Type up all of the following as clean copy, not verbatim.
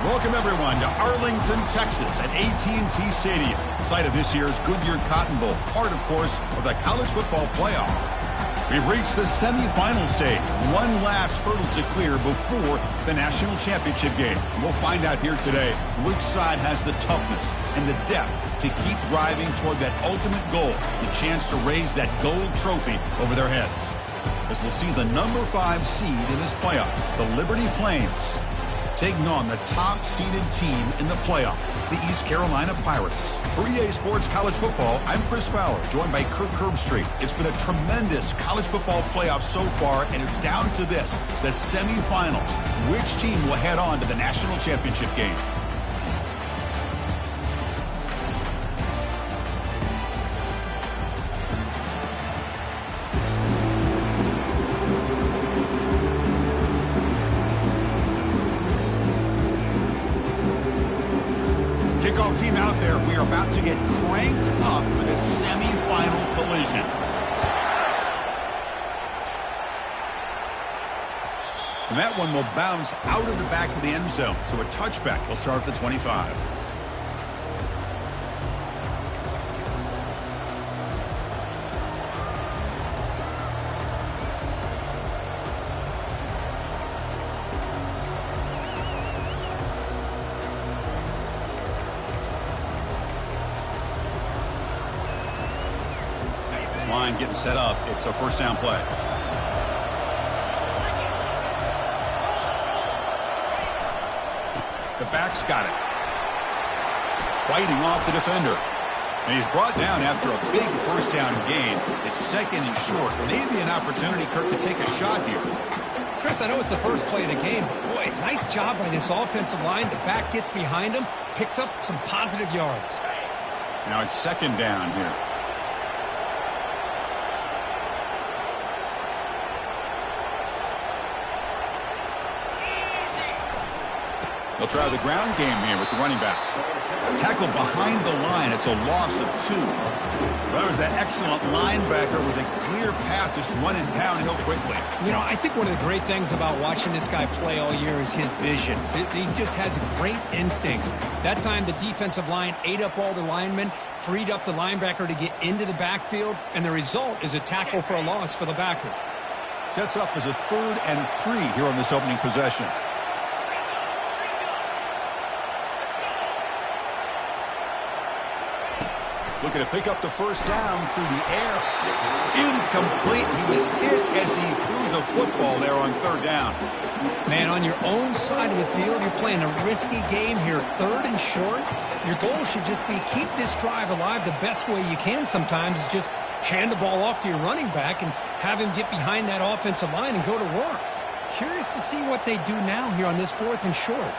Welcome, everyone, to Arlington, Texas at AT&T Stadium, site of this year's Goodyear Cotton Bowl, part, of course, of the college football playoff. We've reached the semifinal stage, one last hurdle to clear before the national championship game. We'll find out here today which side has the toughness and the depth to keep driving toward that ultimate goal, the chance to raise that gold trophy over their heads. As we'll see the number 5 seed in this playoff, the Liberty Flames, taking on the top-seeded team in the playoff, the East Carolina Pirates. For EA Sports College Football, I'm Chris Fowler, joined by Kirk Herbstreit. It's been a tremendous college football playoff so far, and it's down to this, the semifinals. Which team will head on to the national championship game? Kickoff team out there. We are about to get cranked up for this semifinal collision. And that one will bounce out of the back of the end zone. So a touchback will start at the 25. Line getting set up. It's a first down play. The back's got it. Fighting off the defender. And he's brought down after a big first down gain. It's second and short. Maybe an opportunity, Kirk, to take a shot here. Chris, I know it's the first play of the game, but boy, nice job by this offensive line. The back gets behind him, picks up some positive yards. Now it's second down here. They'll try the ground game here with the running back. Tackle behind the line. It's a loss of 2. That was that excellent linebacker with a clear path just running downhill quickly. You know, I think one of the great things about watching this guy play all year is his vision. He just has great instincts. That time the defensive line ate up all the linemen, freed up the linebacker to get into the backfield, and the result is a tackle for a loss for the backer. Sets up as a 3rd and 3 here on this opening possession. Looking to pick up the first down through the air. Incomplete. He was hit as he threw the football there on 3rd down. Man, on your own side of the field, you're playing a risky game here. 3rd and short. Your goal should just be keep this drive alive the best way you can sometimes is just hand the ball off to your running back and have him get behind that offensive line and go to work. Curious to see what they do now here on this 4th and short.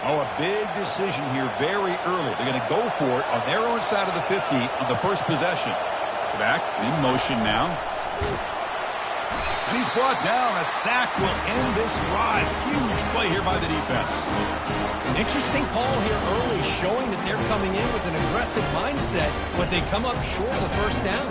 Oh, a big decision here very early. They're going to go for it on their own side of the 50 on the first possession. Back in motion now. And he's brought down. A sack will end this drive. Huge play here by the defense. Interesting call here early, showing that they're coming in with an aggressive mindset, but they come up short of the first down.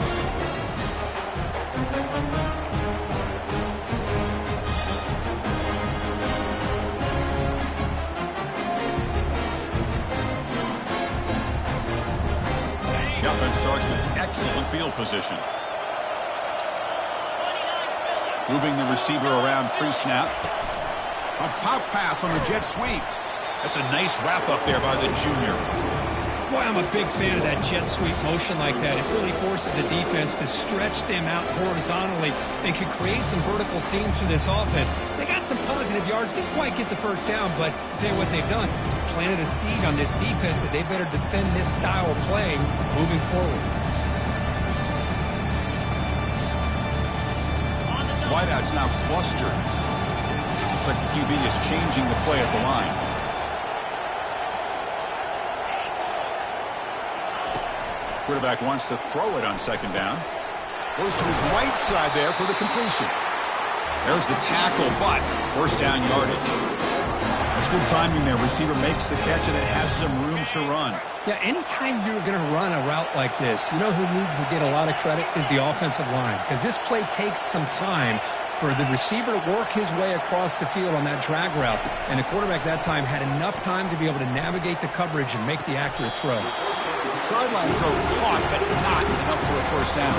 Starts with excellent field position. Moving the receiver around pre-snap. A pop pass on the jet sweep. That's a nice wrap up there by the junior. Boy, I'm a big fan of that jet sweep motion like that. It really forces the defense to stretch them out horizontally and can create some vertical seams for this offense. They got some positive yards. Didn't quite get the first down, but I'll tell you what they've done. Planted a seed on this defense that they better defend this style of play moving forward. Wideout's now clustered. Looks like the QB is changing the play at the line. Quarterback wants to throw it on 2nd down. Goes to his right side there for the completion. There's the tackle, but first down yardage. That's good timing there. Receiver makes the catch and it has some room to run. Yeah, anytime you're going to run a route like this, you know who needs to get a lot of credit is the offensive line, because this play takes some time for the receiver to work his way across the field on that drag route, and the quarterback that time had enough time to be able to navigate the coverage and make the accurate throw. Sideline throw caught, but not enough for a first down.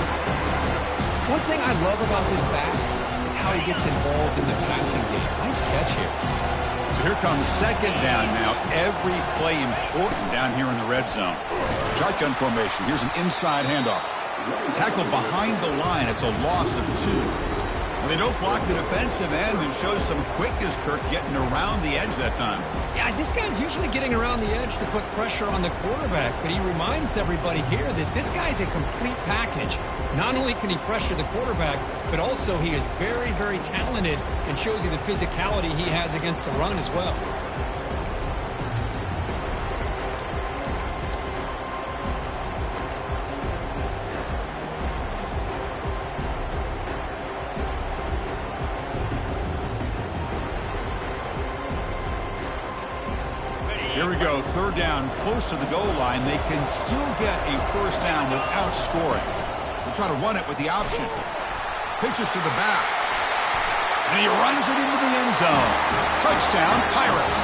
One thing I love about this back is how he gets involved in the passing game. Nice catch here. So here comes second down now. Every play important down here in the red zone. Shotgun formation. Here's an inside handoff. Tackle behind the line. It's a loss of 2. Well, they don't block the defensive end and show some quickness, Kirk, getting around the edge that time. Yeah, this guy's usually getting around the edge to put pressure on the quarterback, but he reminds everybody here that this guy's a complete package. Not only can he pressure the quarterback, but also he is very, very talented and shows you the physicality he has against the run as well. Here we go, third down, close to the goal line. They can still get a first down without scoring. They'll try to run it with the option. Pitches to the back. And he runs it into the end zone. Touchdown, Pirates.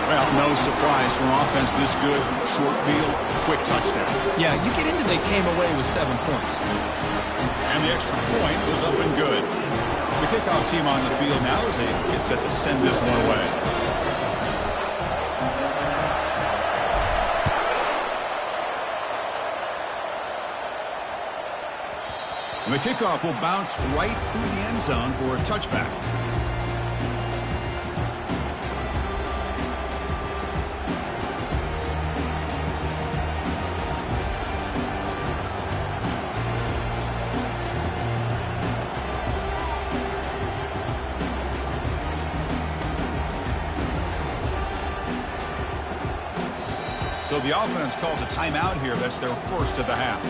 Well, no surprise from offense this good. Short field, quick touchdown. Yeah, you get into they came away with 7 points. And the extra point was up and good. The kickoff team on the field now as they get set to send this one away. And the kickoff will bounce right through the end zone for a touchback. So the offense calls a timeout here. That's their first of the half.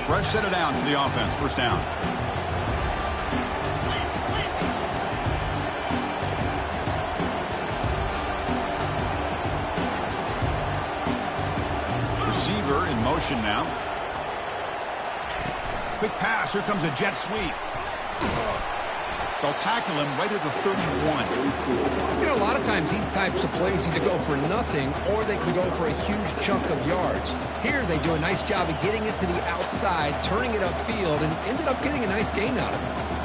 Fresh set of downs for the offense. First down. Receiver in motion now. Quick pass. Here comes a jet sweep. They'll tackle him right at the 31. You know, a lot of times these types of plays either go for nothing or they can go for a huge chunk of yards. Here they do a nice job of getting it to the outside, turning it upfield, and ended up getting a nice gain out of it.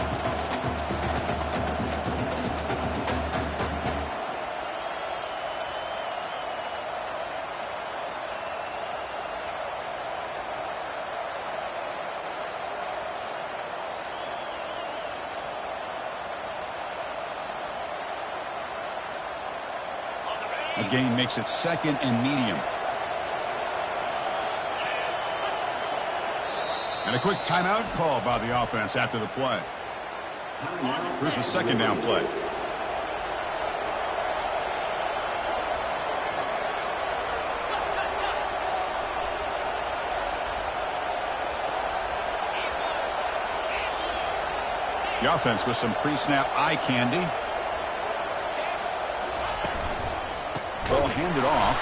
A gain makes it second and medium. And a quick timeout call by the offense after the play. Here's the second down play. The offense with some pre-snap eye candy. Ball handed off,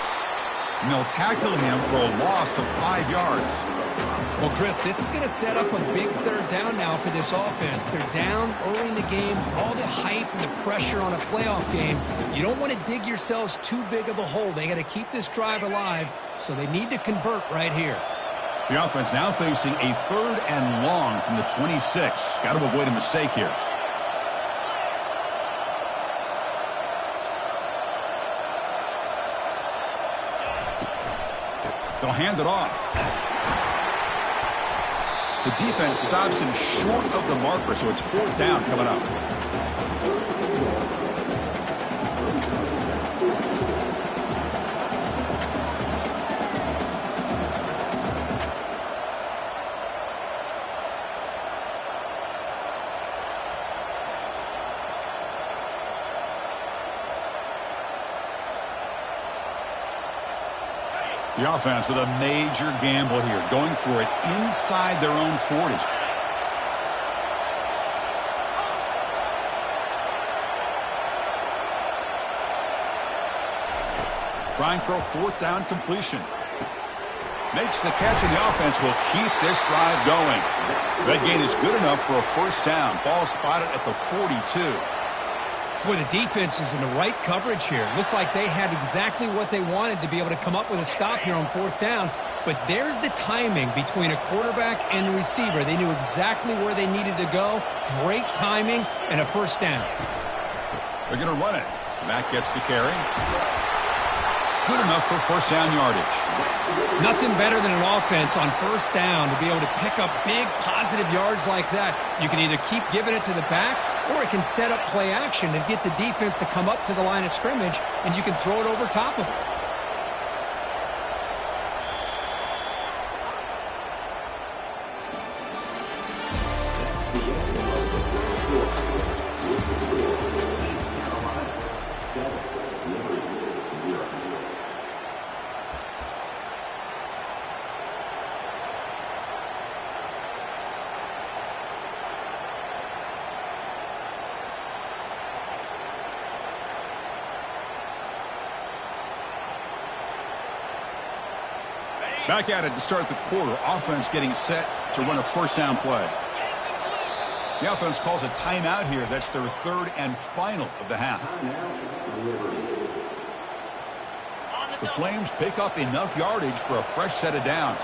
and they'll tackle him for a loss of 5 yards. Well, Chris, this is going to set up a big third down now for this offense. They're down early in the game, all the hype and the pressure on a playoff game. You don't want to dig yourselves too big of a hole. They got to keep this drive alive, so they need to convert right here. The offense now facing a third and long from the 26. Got to avoid a mistake here. They'll hand it off. The defense stops him short of the marker, so it's fourth down coming up. The offense with a major gamble here, going for it inside their own 40. Trying for a fourth down completion. Makes the catch, and the offense will keep this drive going. That gain is good enough for a first down. Ball spotted at the 42. Boy, the defense is in the right coverage here. Looked like they had exactly what they wanted to be able to come up with a stop here on fourth down. But there's the timing between a quarterback and the receiver. They knew exactly where they needed to go. Great timing and a first down. They're going to run it. Matt gets the carry. Good enough for first down yardage. Nothing better than an offense on first down to be able to pick up big positive yards like that. You can either keep giving it to the back, or it can set up play action and get the defense to come up to the line of scrimmage, and you can throw it over top of it. Back at it to start the quarter. Offense getting set to run a first down play. The offense calls a timeout here. That's their third and final of the half. The Flames pick up enough yardage for a fresh set of downs.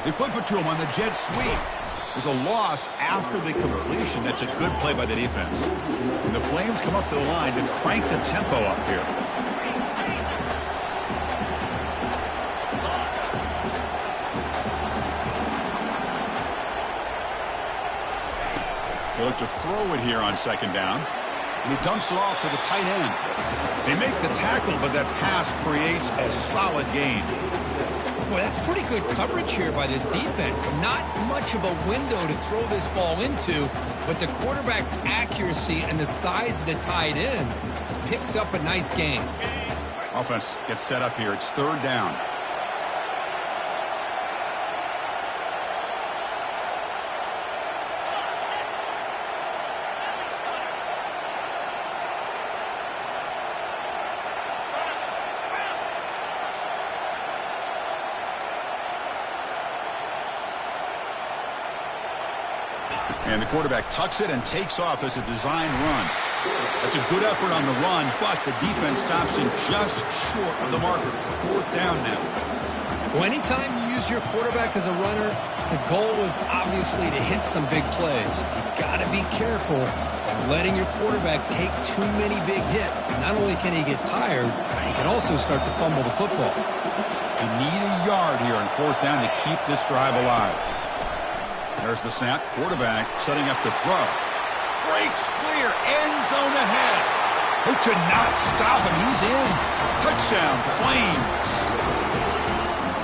They flip it to him on the jet sweep. There's a loss after the completion. That's a good play by the defense. And the Flames come up to the line to crank the tempo up here. They look to throw it here on second down. And he dumps it off to the tight end. They make the tackle, but that pass creates a solid gain. Boy, that's pretty good coverage here by this defense. Not much of a window to throw this ball into, but the quarterback's accuracy and the size of the tight end picks up a nice gain. Offense gets set up here. It's third down. And the quarterback tucks it and takes off as a design run. That's a good effort on the run, but the defense stops him just short of the marker. Fourth down now. Well, anytime you use your quarterback as a runner, the goal is obviously to hit some big plays. You've got to be careful of letting your quarterback take too many big hits. Not only can he get tired, he can also start to fumble the football. You need a yard here on fourth down to keep this drive alive. There's the snap. Quarterback setting up the throw. Breaks clear. End zone ahead. They could not stop him. He's in. Touchdown, Flames.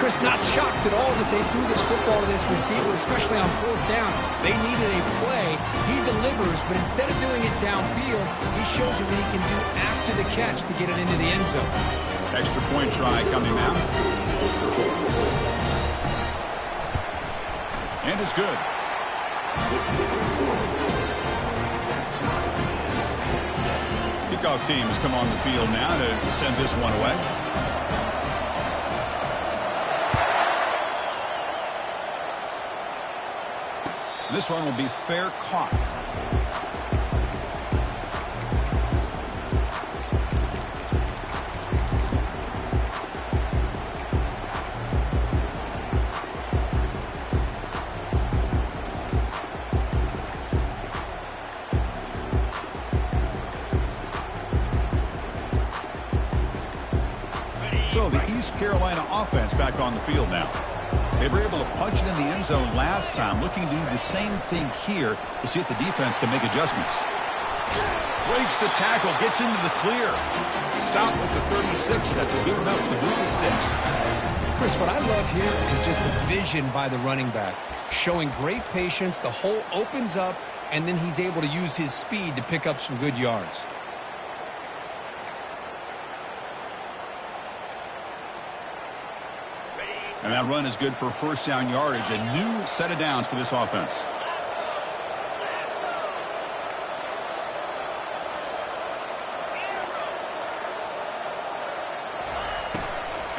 Chris, not shocked at all that they threw this football to this receiver, especially on fourth down. They needed a play. He delivers, but instead of doing it downfield, he shows you what he can do after the catch to get it into the end zone. Extra point try coming now. And it's good. Kickoff team has come on the field now to send this one away. This one will be fair caught. So the East Carolina offense back on the field now. They were able to punch it in the end zone last time, looking to do the same thing here to see if the defense can make adjustments. Breaks the tackle, gets into the clear. Stop at the 36. That's good enough to move the sticks. Chris, what I love here is just the vision by the running back. Showing great patience, the hole opens up, and then he's able to use his speed to pick up some good yards. And that run is good for first down yardage. A new set of downs for this offense.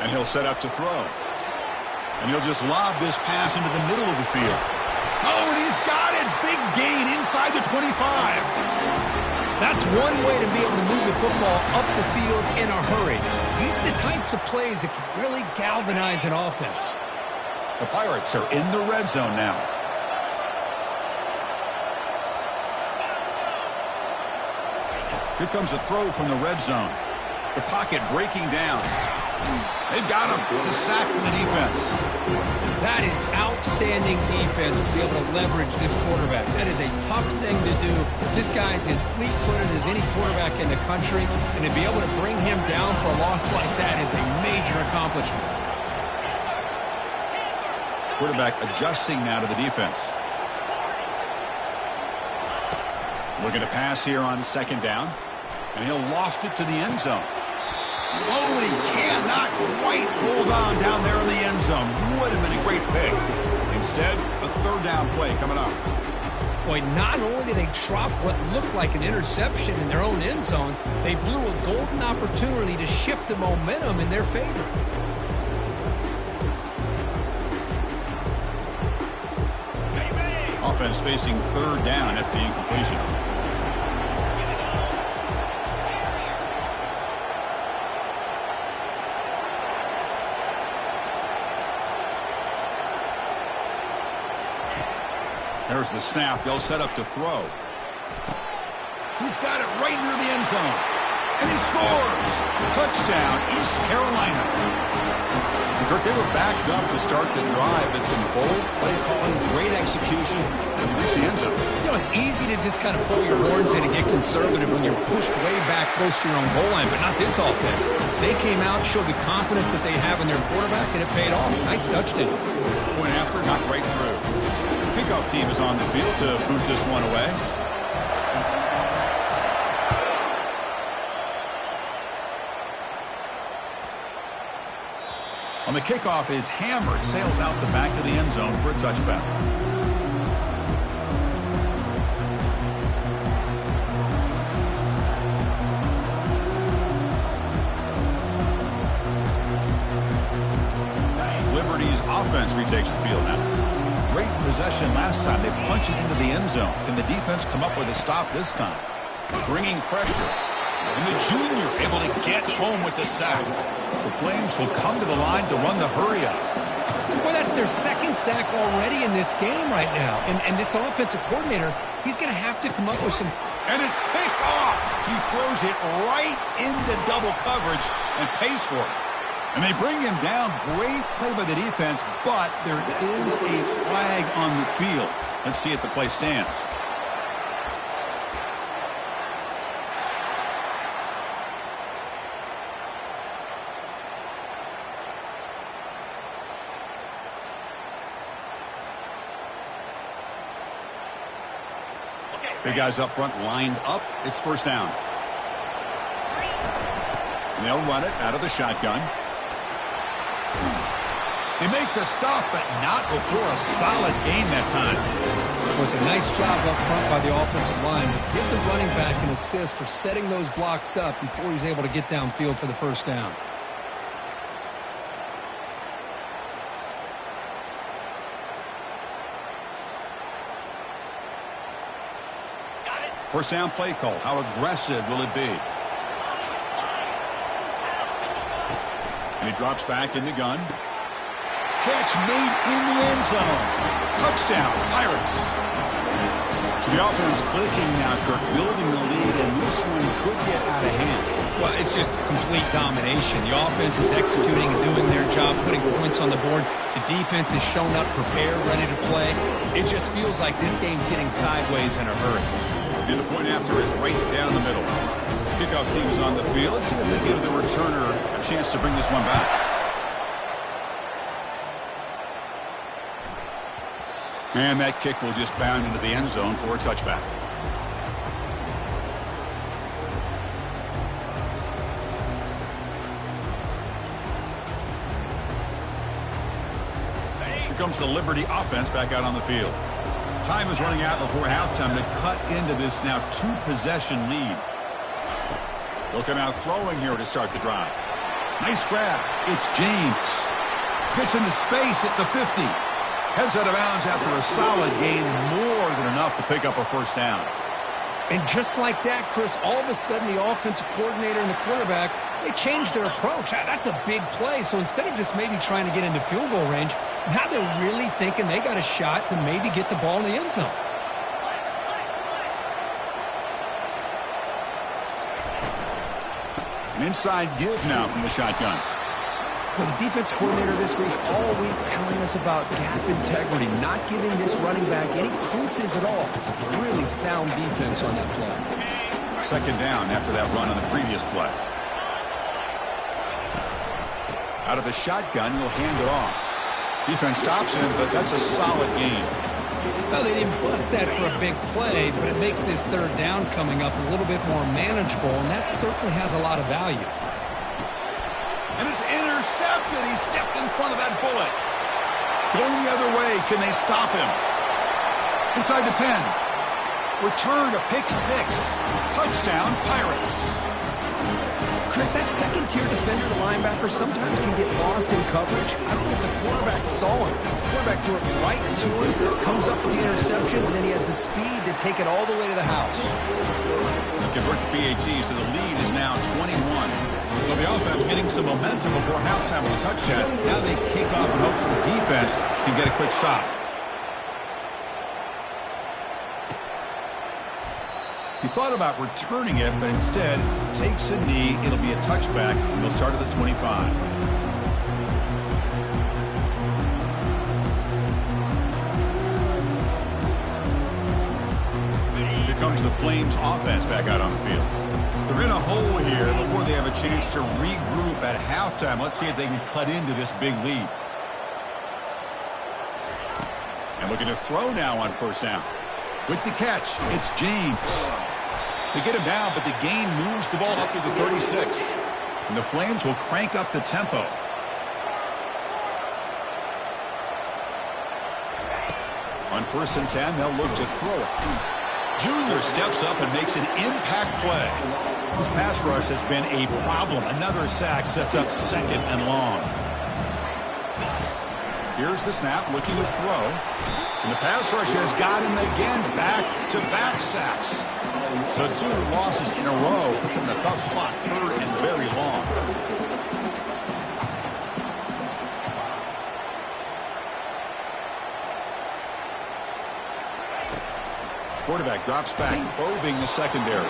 And he'll set up to throw. And he'll just lob this pass into the middle of the field. Oh, and he's got it. Big gain inside the 25. That's one way to be able to move the football up the field in a hurry. These are the types of plays that can really galvanize an offense. The Pirates are in the red zone now. Here comes a throw from the red zone. The pocket breaking down. They've got him. It's a sack for the defense. That is outstanding defense to be able to leverage this quarterback. That is a tough thing to do. This guy's as fleet-footed as any quarterback in the country, and to be able to bring him down for a loss like that is a major accomplishment. Quarterback adjusting now to the defense. Looking to pass here on second down, and he'll loft it to the end zone. Oh, and he cannot quite hold on down there in the end zone. Would have been a great pick. Instead, a third down play coming up. Boy, not only did they drop what looked like an interception in their own end zone, they blew a golden opportunity to shift the momentum in their favor. Offense facing third down after the incompletion. There's the snap. They'll set up to throw. He's got it right near the end zone. And he scores! Touchdown, East Carolina. And Kirk, they were backed up to start the drive, but some bold play calling, great execution, and reach the end zone. You know, it's easy to just kind of pull your horns in and get conservative when you're pushed way back close to your own goal line, but not this offense. They came out, showed the confidence that they have in their quarterback, and it paid off. Nice touchdown. Point after, got right through. Kickoff team is on the field to boot this one away. On the kickoff is hammered, sails out the back of the end zone for a touchback. Liberty's offense retakes the field now. Great possession last time. They punch it into the end zone. Can the defense come up with a stop this time? Bringing pressure. And the junior able to get home with the sack. The Flames will come to the line to run the hurry up. Well, that's their second sack already in this game right now. And this offensive coordinator, he's going to have to come up with some... And it's picked off. He throws it right into double coverage and pays for it. And they bring him down. Great play by the defense, but there is a flag on the field. Let's see if the play stands. Big guys up front lined up. It's first down. And they'll run it out of the shotgun. They make the stop, but not before a solid gain that time. It was a nice job up front by the offensive line. Give the running back an assist for setting those blocks up before he's able to get downfield for the first down. First down play call. How aggressive will it be? And he drops back in the gun. Catch made in the end zone. Touchdown, Pirates. So the offense clicking now, Kirk, building the lead, and this one could get out of hand. Well, it's just complete domination. The offense is executing and doing their job, putting points on the board. The defense has shown up, prepared, ready to play. It just feels like this game's getting sideways in a hurry. And the point after is right down the middle. Kickoff team is on the field. Let's see if they give the returner a chance to bring this one back. And that kick will just bound into the end zone for a touchback. Here comes the Liberty offense back out on the field. Time is running out before halftime to cut into this now two-possession lead. They'll come out throwing here to start the drive. Nice grab. It's James. Gets into space at the 50. Heads out of bounds after a solid gain, more than enough to pick up a first down. And just like that, Chris, all of a sudden the offensive coordinator and the quarterback, they changed their approach. That's a big play. So instead of just maybe trying to get into field goal range, now they're really thinking they got a shot to maybe get the ball in the end zone. An inside give now from the shotgun. Well, the defense coordinator this week all week telling us about gap integrity, not giving this running back any creases at all. Really sound defense on that play. Second down after that run on the previous play. Out of the shotgun, he'll hand it off. Defense stops him, but that's a solid gain. Well, they didn't bust that for a big play, but it makes this third down coming up a little bit more manageable, and that certainly has a lot of value. And it's intercepted. He stepped in front of that bullet. Going the other way. Can they stop him? Inside the 10. Return to pick 6. Touchdown, Pirates. Chris, that second-tier defender, the linebacker, sometimes can get lost in coverage. I don't know if the quarterback saw him. The quarterback threw it right to him, comes up with the interception, and then he has the speed to take it all the way to the house. Convert to PAT, so the lead is now 21. So the offense getting some momentum before halftime with a touchdown. Now they kick off in hopes the defense can get a quick stop. He thought about returning it, but instead takes a knee. It'll be a touchback, and they'll start at the 25. Here comes the Flames offense back out on the field. They're in a hole here before they have a chance to regroup at halftime. Let's see if they can cut into this big lead. And looking to throw now on first down. With the catch, it's James. They get him down, but the gain moves the ball up to the 36. And the Flames will crank up the tempo. On first and 10, they'll look to throw it. Junior steps up and makes an impact play. This pass rush has been a problem. Another sack sets up second and long. Here's the snap, looking to throw. And the pass rush has got him again. Back-to-back sacks. So 2 losses in a row. It's in a tough spot. Third and very long. Quarterback drops back, probing the secondary.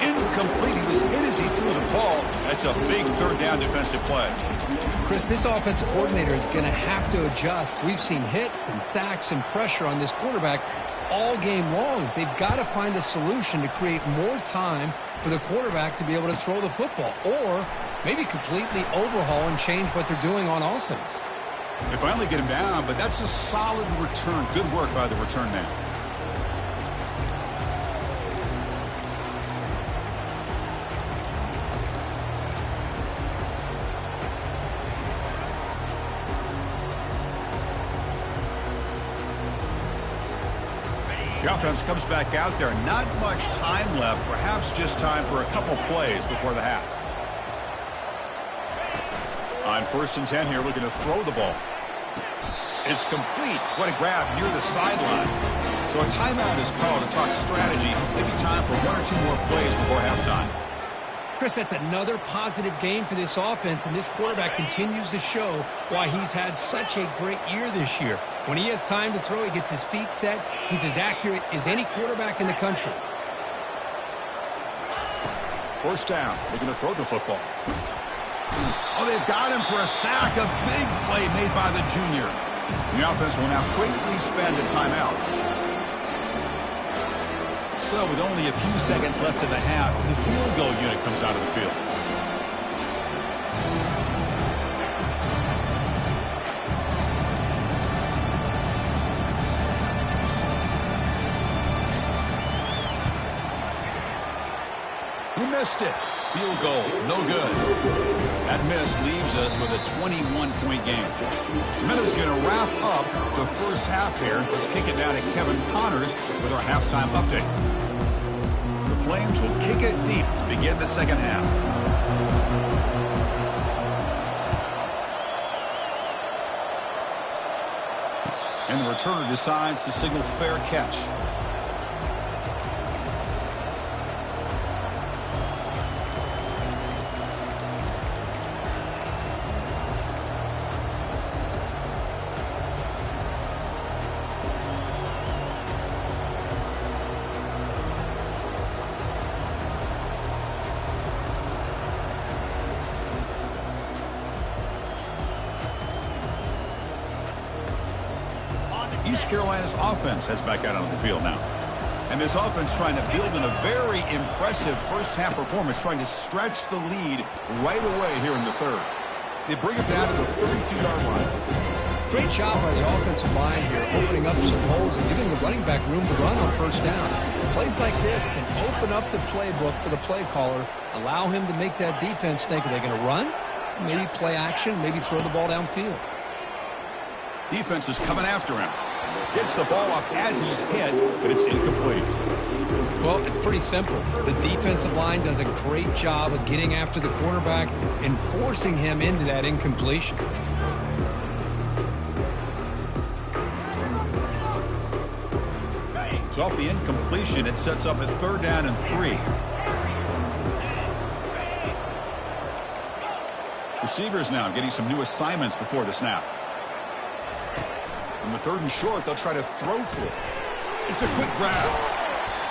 Incomplete. He was hit as he threw the ball. That's a big third down defensive play. Chris, this offensive coordinator is going to have to adjust. We've seen hits and sacks and pressure on this quarterback all game long. They've got to find a solution to create more time for the quarterback to be able to throw the football, or maybe completely overhaul and change what they're doing on offense. They finally get him down, but that's a solid return. Good work by the return man. The offense comes back out there. Not much time left. Perhaps just time for a couple plays before the half. On first and 10 here, looking to throw the ball. It's complete. What a grab near the sideline. So a timeout is called to talk strategy. Maybe time for 1 or 2 more plays before halftime. Chris, that's another positive game for this offense, and this quarterback continues to show why he's had such a great year this year. When he has time to throw, he gets his feet set. He's as accurate as any quarterback in the country. First down, looking to throw the football. Oh, they've got him for a sack. A big play made by the junior. And the offense will now quickly spend a timeout. So with only a few seconds left in the half, the field goal unit comes out of the field. He missed it. Field goal, no good. That miss leaves us with a 21-point game. Minutes going to wrap up the first half here. Let's kick it down to Kevin Connors with our halftime update. The Flames will kick it deep to begin the second half. And the returner decides to signal fair catch. East Carolina's offense heads back out onto the field now. And this offense trying to build in a very impressive first-half performance, trying to stretch the lead right away here in the third. They bring it down to the 32-yard line. Great job by the offensive line here, opening up some holes and giving the running back room to run on first down. Plays like this can open up the playbook for the play caller, allow him to make that defense think, are they going to run? Maybe play action, maybe throw the ball downfield. Defense is coming after him. Gets the ball off as he's hit, but it's incomplete. Well, it's pretty simple. The defensive line does a great job of getting after the quarterback and forcing him into that incompletion. So off the incompletion, it sets up at 3rd down and 3. Receivers now getting some new assignments before the snap. On the 3rd and short, they'll try to throw for it. It's a quick grab.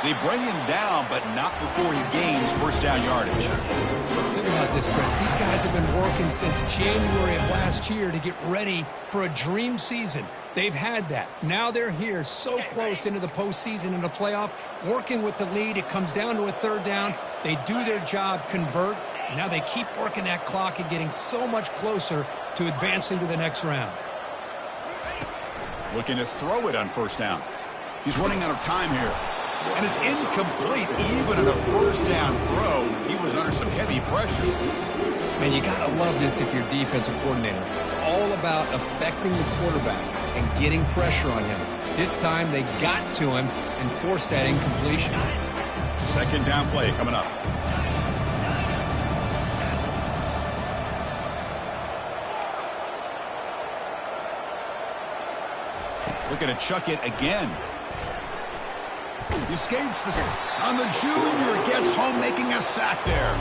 They bring him down, but not before he gains first down yardage. Think about this, Chris. These guys have been working since January of last year to get ready for a dream season. They've had that. Now they're here so close into the postseason and the playoff, working with the lead. It comes down to a 3rd down. They do their job, convert. Now they keep working that clock and getting so much closer to advancing to the next round. Looking to throw it on first down. He's running out of time here. And it's incomplete. Even in a first down throw, he was under some heavy pressure. Man, you got to love this if you're a defensive coordinator. It's all about affecting the quarterback and getting pressure on him. This time they got to him and forced that incompletion. 2nd down play coming up. Looking to chuck it again. He escapes this on the junior, gets home, making a sack there.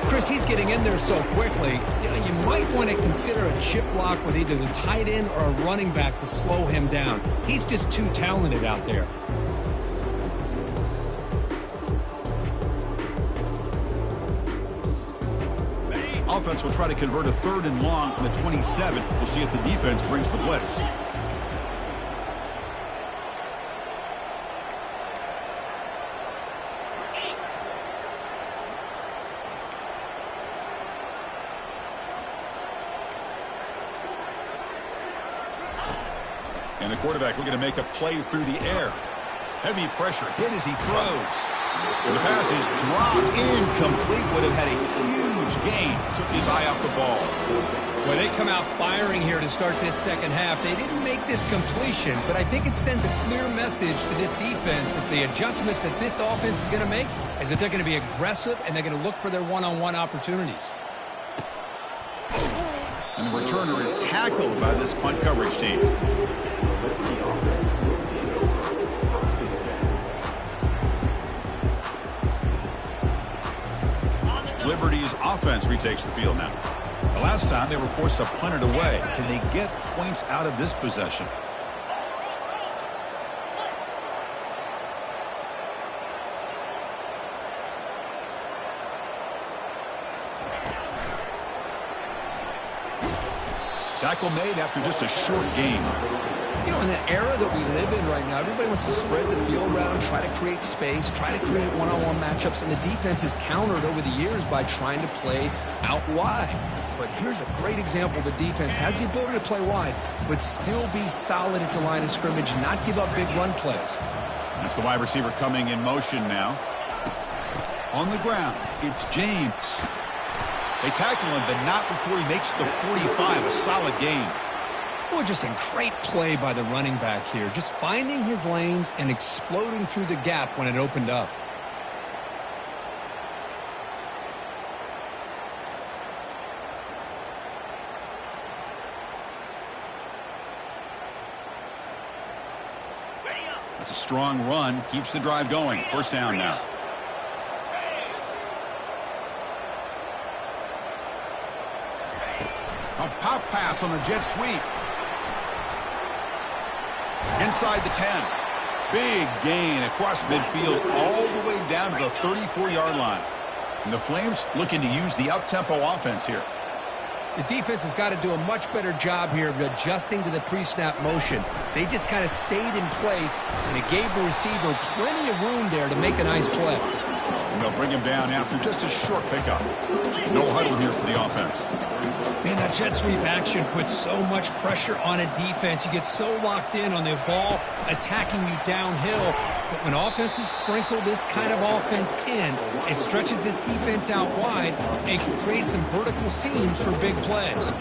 Chris, he's getting in there so quickly. You know, you might want to consider a chip block with either the tight end or a running back to slow him down. He's just too talented out there. Offense will try to convert a 3rd and long from the 27. We'll see if the defense brings the blitz. And the quarterback looking to make a play through the air. Heavy pressure, hit as he throws. And the pass is dropped, incomplete. Would have had a huge gain. Took his eye off the ball. Well, they come out firing here to start this second half. They didn't make this completion, but I think it sends a clear message to this defense that the adjustments that this offense is going to make is that they're going to be aggressive and they're going to look for their one-on-one opportunities. And the returner is tackled by this punt coverage team. Liberty's offense retakes the field now. The last time they were forced to punt it away. Can they get points out of this possession? Tackle made after just a short gain. You know, in the era that we live in right now, everybody wants to spread the field around, try to create space, try to create one-on-one matchups, and the defense is countered over the years by trying to play out wide. But here's a great example. The defense has the ability to play wide, but still be solid at the line of scrimmage and not give up big run plays. That's the wide receiver coming in motion now. On the ground, it's James. They tackle him, but not before he makes the 45, a solid gain. Well, just a great play by the running back here. Just finding his lanes and exploding through the gap when it opened up. That's a strong run. Keeps the drive going. First down now. A pop pass on a jet sweep. Inside the 10. Big gain across midfield all the way down to the 34-yard line. And the Flames looking to use the up-tempo offense here. The defense has got to do a much better job here of adjusting to the pre-snap motion. They just kind of stayed in place, and it gave the receiver plenty of room there to make a nice play. And they'll bring him down after just a short pickup. No huddle here for the offense. Man, that jet sweep action puts so much pressure on a defense. You get so locked in on the ball attacking you downhill. But when offenses sprinkle this kind of offense in, it stretches this defense out wide and can create some vertical seams for big plays.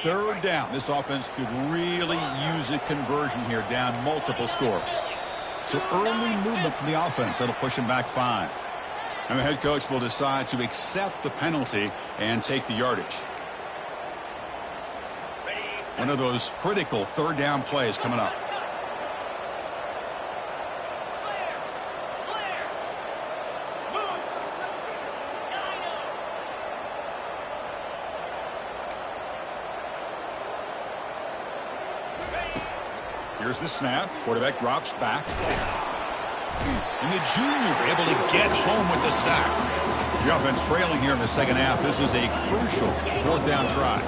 Third down. This offense could really use a conversion here, down multiple scores. So early movement from the offense. That'll push him back 5. And the head coach will decide to accept the penalty and take the yardage. One of those critical third down plays coming up. Here's the snap. Quarterback drops back. And the junior able to get home with the sack. The offense trailing here in the second half. This is a crucial fourth down try.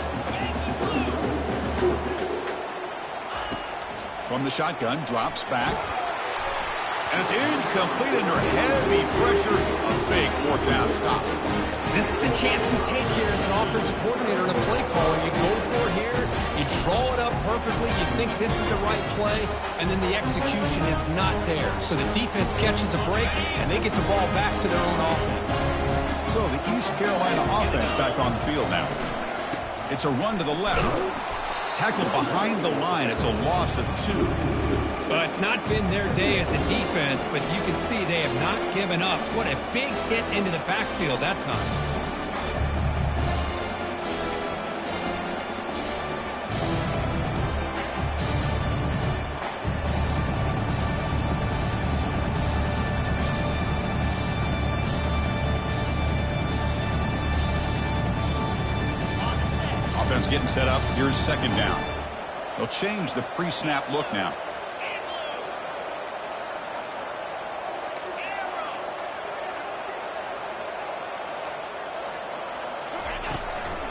From the shotgun, drops back. And it's incomplete under heavy pressure. A big fourth down stop. This is the chance you take here as an offensive coordinator and a play caller. You go for it here. You draw it up perfectly. You think this is the right play, and then the execution is not there. So the defense catches a break, and they get the ball back to their own offense. So the East Carolina offense back on the field now. It's a run to the left. Tackled behind the line. It's a loss of 2. Well, it's not been their day as a defense, but you can see they have not given up. What a big hit into the backfield that time. Offense getting set up. Here's second down. They'll change the pre-snap look now.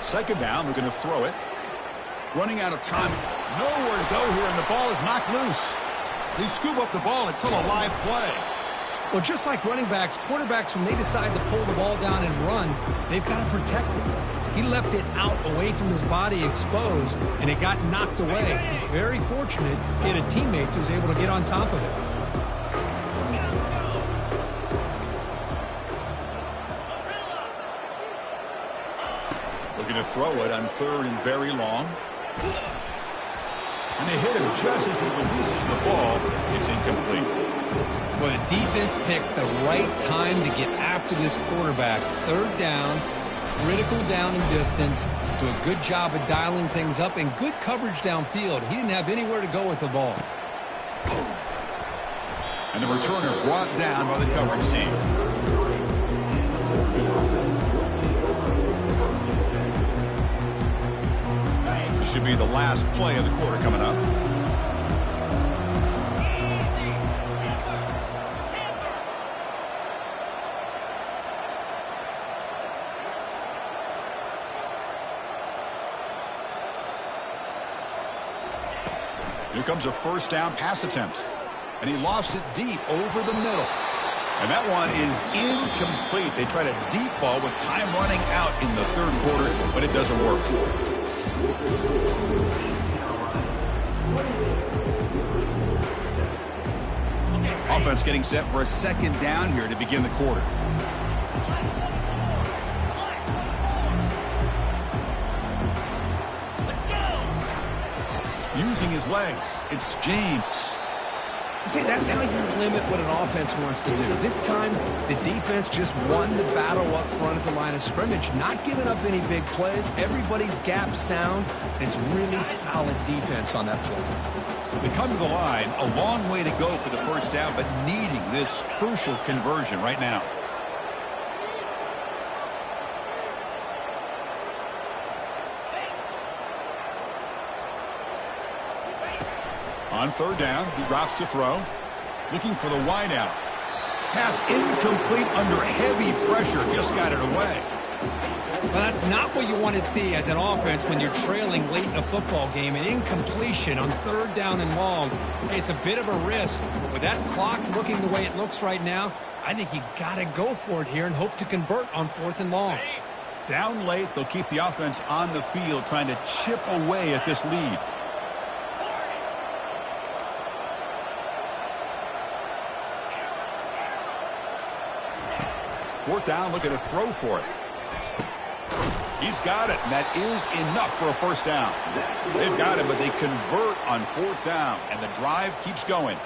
Second down, they're going to throw it. Running out of time. Nowhere to go here, and the ball is knocked loose. They scoop up the ball. It's still a live play. Well, just like running backs, quarterbacks, when they decide to pull the ball down and run, they've got to protect it. He left it out away from his body exposed, and it got knocked away. He's very fortunate he had a teammate who was able to get on top of it. Looking to throw it on third and very long. And they hit him just as he releases the ball. It's incomplete. Well, the defense picks the right time to get after this quarterback. Third down, Critical down and distance. Do a good job of dialing things up and good coverage downfield. He didn't have anywhere to go with the ball. And the returner brought down by the coverage team. This should be the last play of the quarter coming up. Here comes a first down pass attempt. And he lofts it deep over the middle. And that one is incomplete. They tried a deep ball with time running out in the third quarter, but it doesn't work. Offense getting set for a second down here to begin the quarter. Using his legs, it's James. See, that's how you limit what an offense wants to do. This time, the defense just won the battle up front at the line of scrimmage, not giving up any big plays. Everybody's gap sound. It's really solid defense on that play. They come to the line, a long way to go for the first down, but needing this crucial conversion right now. On third down, he drops to throw. Looking for the wideout. Pass incomplete under heavy pressure. Just got it away. Well, that's not what you want to see as an offense when you're trailing late in a football game. An incompletion on third down and long. It's a bit of a risk. With that clock looking the way it looks right now, I think you got to go for it here and hope to convert on fourth and long. Down late, they'll keep the offense on the field trying to chip away at this lead. Fourth down, looking to throw for it. He's got it, and that is enough for a first down. They've got it, but they convert on fourth down, and the drive keeps going.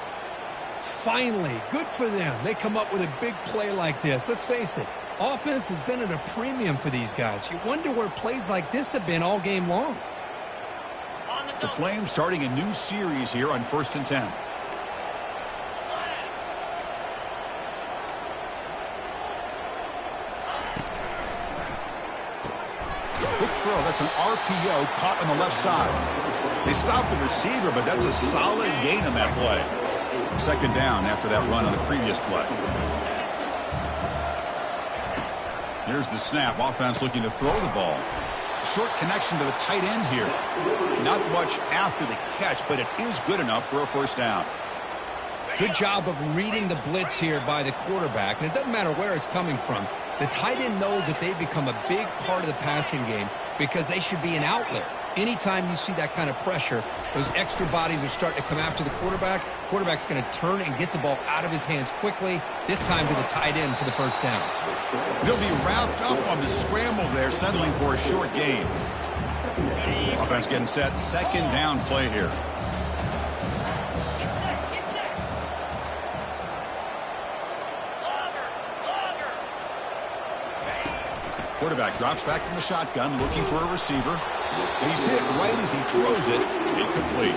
Finally, good for them. They come up with a big play like this. Let's face it, offense has been at a premium for these guys. You wonder where plays like this have been all game long. The Flames starting a new series here on 1st and 10. Quick throw. That's an RPO caught on the left side. They stopped the receiver, but that's a solid gain on that play. Second down after that run on the previous play. Here's the snap. Offense looking to throw the ball. Short connection to the tight end here. Not much after the catch, but it is good enough for a first down. Good job of reading the blitz here by the quarterback. And it doesn't matter where it's coming from. The tight end knows that they've become a big part of the passing game because they should be an outlet. Anytime you see that kind of pressure, those extra bodies are starting to come after the quarterback. Quarterback's going to turn and get the ball out of his hands quickly, this time to the tight end for the first down. They'll be wrapped up on the scramble there, settling for a short gain. Offense getting set. Second down play here. Quarterback drops back from the shotgun, looking for a receiver. And he's hit right as he throws it. Incomplete.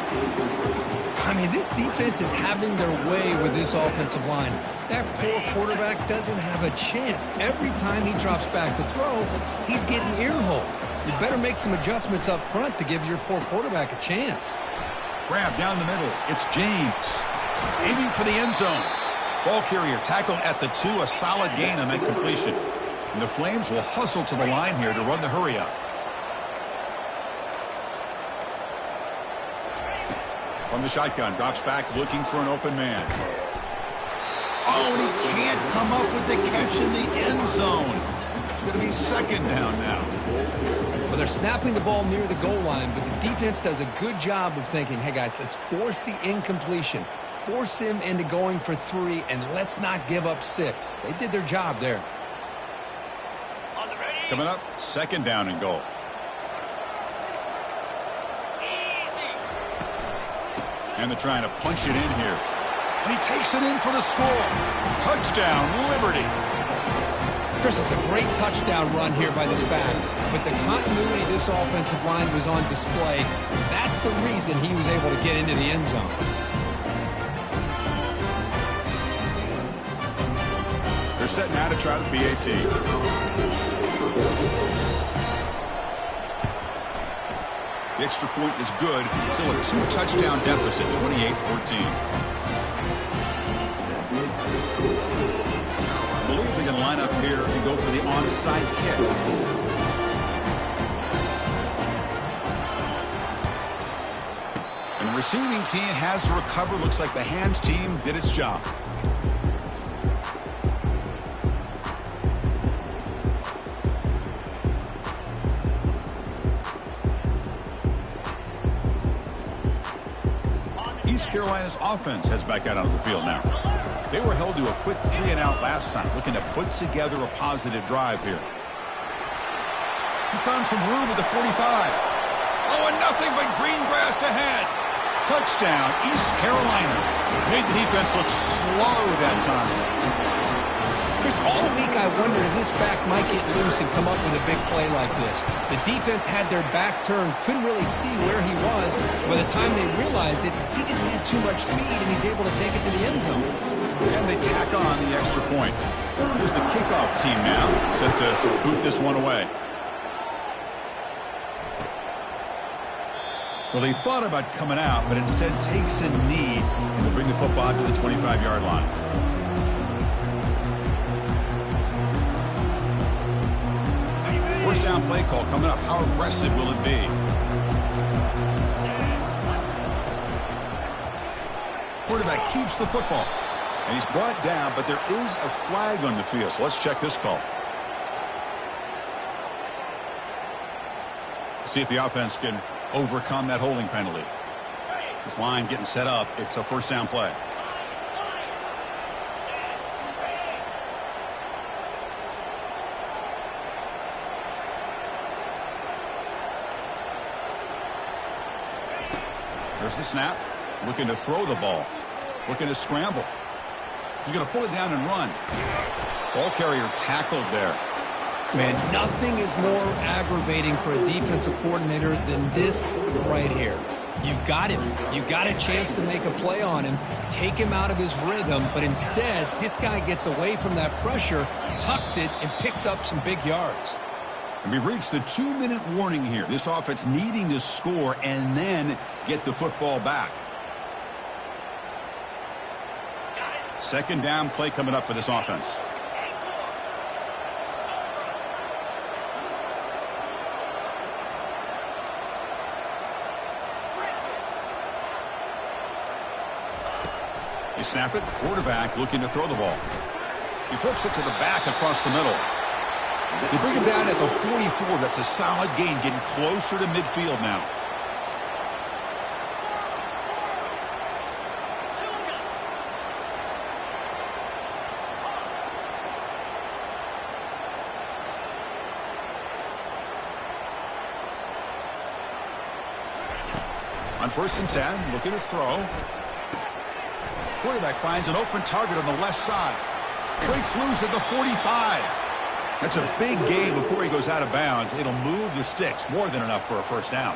I mean, this defense is having their way with this offensive line. That poor quarterback doesn't have a chance. Every time he drops back to throw, he's getting earholed. You better make some adjustments up front to give your poor quarterback a chance. Grab down the middle. It's James. Aiming for the end zone. Ball carrier tackled at the 2. A solid gain on that completion. And the Flames will hustle to the line here to run the hurry up. From the shotgun, drops back looking for an open man. Oh, and he can't come up with the catch in the end zone. It's going to be second down now. Well, they're snapping the ball near the goal line, but the defense does a good job of thinking, hey, guys, let's force the incompletion. Force them into going for 3, and let's not give up 6. They did their job there. Coming up, second down and goal. And they're trying to punch it in here. And he takes it in for the score. Touchdown, Liberty. Chris, it's a great touchdown run here by this back, but the continuity this offensive line was on display. That's the reason he was able to get into the end zone. They're setting out to try the PAT. The extra point is good. Still a 2-touchdown deficit, 28-14. I believe they're going to line up here and go for the onside kick. And the receiving team has to recover. Looks like the hands team did its job. East Carolina's offense heads back out onto the field now. They were held to a quick 3-and-out last time, looking to put together a positive drive here. He's found some room at the 45. Oh, and nothing but green grass ahead. Touchdown, East Carolina. Made the defense look slow that time. Chris, all week I wondered if this back might get loose and come up with a big play like this. The defense had their back turned, couldn't really see where he was. By the time they realized it, he just had too much speed, and he's able to take it to the end zone. And they tack on the extra point. Here's the kickoff team now, set to boot this one away. Well, he thought about coming out, but instead takes a knee and will bring the football to the 25-yard line. First down play call coming up. How aggressive will it be? Quarterback keeps the football. And he's brought down, but there is a flag on the field. So let's check this call. See if the offense can overcome that holding penalty. This line getting set up. It's a first down play. There's the snap. Looking to throw the ball. Looking to scramble. He's going to pull it down and run. Ball carrier tackled there. Man, nothing is more aggravating for a defensive coordinator than this right here. You've got him. You've got a chance to make a play on him, take him out of his rhythm, but instead, this guy gets away from that pressure, tucks it, and picks up some big yards. And we've reached the 2-minute warning here. This offense needing to score and then get the football back. Second down play coming up for this offense. You snap it. Quarterback looking to throw the ball. He flips it to the back across the middle. They bring him down at the 44. That's a solid gain, getting closer to midfield now. On 1st and 10, looking to throw. Quarterback finds an open target on the left side. Breaks loose at the 45. That's a big gain before he goes out of bounds. It'll move the sticks. More than enough for a first down.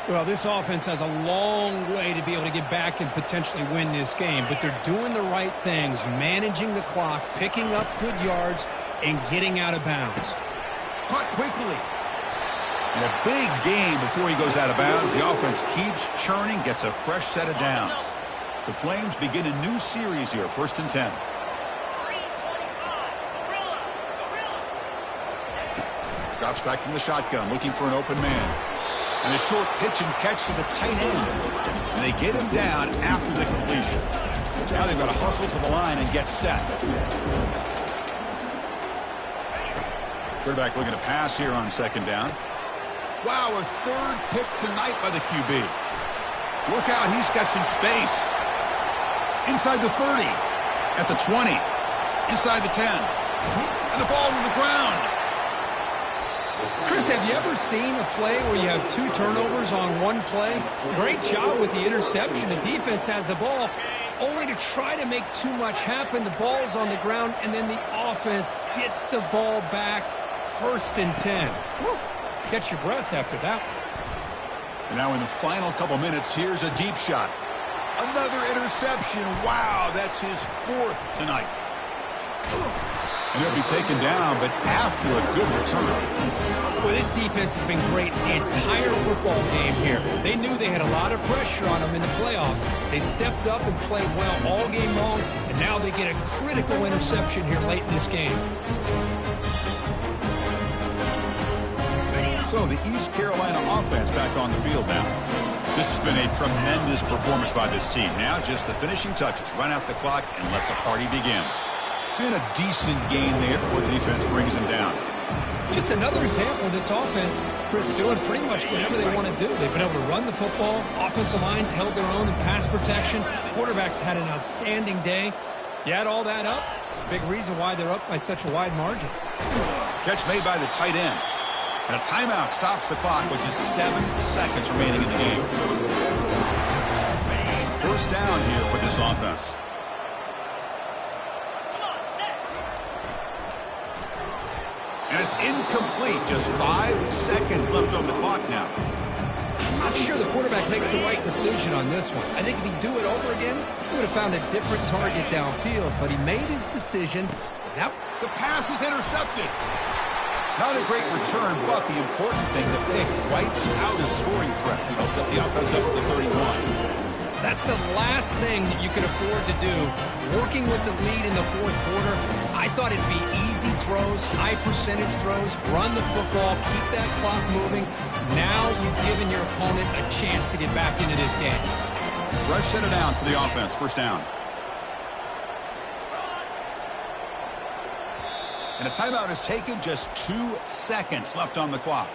Well, this offense has a long way to be able to get back and potentially win this game, but they're doing the right things, managing the clock, picking up good yards, and getting out of bounds. Caught quickly. And a big gain before he goes out of bounds. The offense keeps churning, gets a fresh set of downs. The Flames begin a new series here, 1st and 10. Drops back from the shotgun, looking for an open man. And a short pitch and catch to the tight end. And they get him down after the completion. Now they've got to hustle to the line and get set. Quarterback looking to pass here on 2nd down. Wow, a 3rd pick tonight by the QB. Look out, he's got some space. Inside the 30, at the 20, inside the 10, and the ball to the ground. Chris, have you ever seen a play where you have 2 turnovers on one play? Great job with the interception. The defense has the ball, only to try to make too much happen. The ball's on the ground, and then the offense gets the ball back. 1st and 10. Woo. Catch your breath after that. And now in the final couple minutes, here's a deep shot. Another interception. Wow, that's his 4th tonight. And he'll be taken down, but after a good return. Well, this defense has been great the entire football game here. They knew they had a lot of pressure on them in the playoff. They stepped up and played well all game long, and now they get a critical interception here late in this game. So the East Carolina offense back on the field now. This has been a tremendous performance by this team. Now just the finishing touches. Run out the clock and let the party begin. And a decent gain there before the defense brings them down. Just another example of this offense, Chris, doing pretty much whatever they want to do. They've been able to run the football. Offensive lines held their own in pass protection. Quarterbacks had an outstanding day. You add all that up, it's a big reason why they're up by such a wide margin. Catch made by the tight end. And a timeout stops the clock, which is 7 seconds remaining in the game. 1st down here for this offense. And it's incomplete. Just 5 seconds left on the clock now. I'm not sure the quarterback makes the right decision on this one. I think if he'd do it over again, he would have found a different target downfield. But he made his decision. Now the pass is intercepted. Not a great return, but the important thing, the pick wipes out a scoring threat. They'll set the offense up at the 31. That's the last thing that you could afford to do. Working with the lead in the 4th quarter, I thought it'd be easy throws, high percentage throws, run the football, keep that clock moving. Now you've given your opponent a chance to get back into this game. Fresh set of downs for the offense. 1st down. And a timeout is taken. Just 2 seconds left on the clock.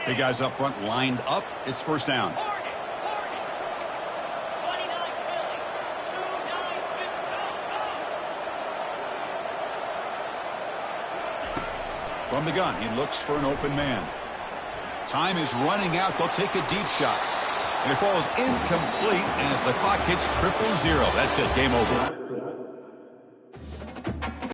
Big guys up front lined up. It's 1st down. From the gun, he looks for an open man. Time is running out. They'll take a deep shot. And it falls incomplete as the clock hits 000. That's it. Game over.